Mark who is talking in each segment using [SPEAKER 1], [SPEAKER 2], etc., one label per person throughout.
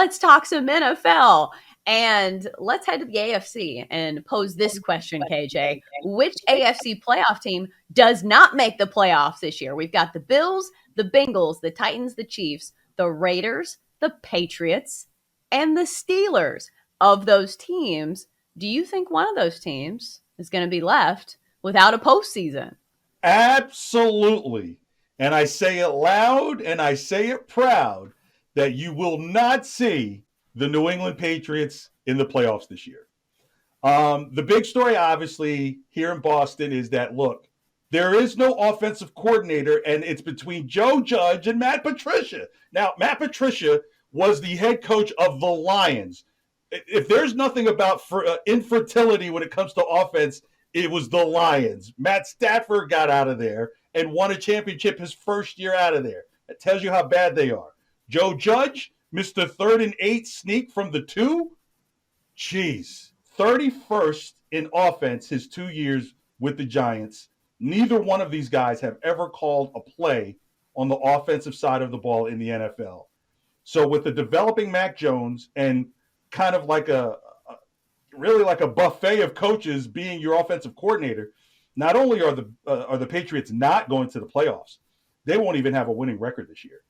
[SPEAKER 1] let's talk some NFL. And let's head to the AFC and pose this question, KJ. Which AFC playoff team does not make the playoffs this year? We've got the Bills, the Bengals, the Titans, the Chiefs, the Raiders, the Patriots, and the Steelers. Of those teams, do you think one of those teams is going to be left without a postseason?
[SPEAKER 2] Absolutely. And I say it loud and I say it proud that you will not see the New England Patriots in the playoffs this year. The big story, obviously, here in Boston is that, look, there is no offensive coordinator, and it's between Joe Judge and Matt Patricia. Now, Matt Patricia was the head coach of the Lions. If there's nothing about infertility when it comes to offense, it was the Lions. Matt Stafford got out of there and won a championship his first year out of there. That tells you how bad they are. Joe Judge, Mr. 3rd and 8 sneak from the 2. Jeez. 31st in offense his 2 years with the Giants. Neither one of these guys have ever called a play on the offensive side of the ball in the NFL. So with the developing Mac Jones and kind of like really like a buffet of coaches being your offensive coordinator, not only are the Patriots not going to the playoffs, they won't even have a winning record this year.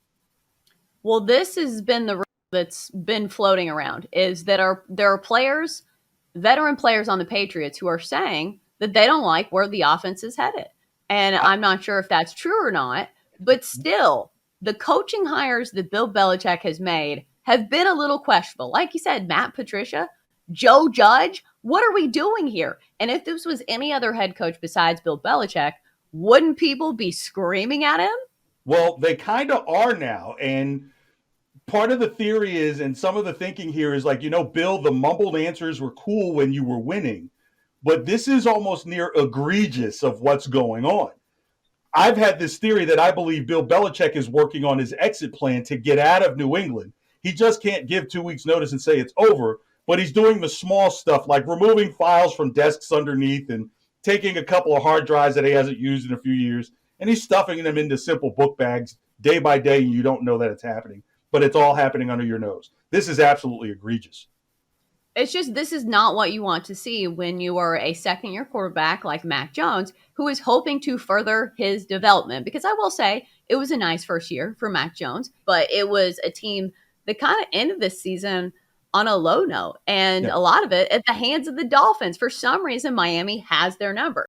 [SPEAKER 1] Well, this has been the that's been floating around is that there are players, veteran players on the Patriots who are saying that they don't like where the offense is headed. And I'm not sure if that's true or not, but still, the coaching hires that Bill Belichick has made have been a little questionable. Like you said, Matt Patricia, Joe Judge, what are we doing here? And if this was any other head coach besides Bill Belichick, wouldn't people be screaming at him?
[SPEAKER 2] Well, they kind of are now. And part of the theory is, and some of the thinking here is like, Bill, the mumbled answers were cool when you were winning, but this is almost near egregious of what's going on. I've had this theory that I believe Bill Belichick is working on his exit plan to get out of New England. He just can't give 2 weeks notice and say it's over, but he's doing the small stuff like removing files from desks underneath and taking a couple of hard drives that he hasn't used in a few years, and he's stuffing them into simple book bags day by day, and you don't know that it's happening, but it's all happening under your nose. This is absolutely egregious.
[SPEAKER 1] It's just, this is not what you want to see when you are a second-year quarterback like Mac Jones, who is hoping to further his development. Because I will say, it was a nice first year for Mac Jones, but it was a team that kind of ended this season on a low note. And a lot of it at the hands of the Dolphins. For some reason, Miami has their number.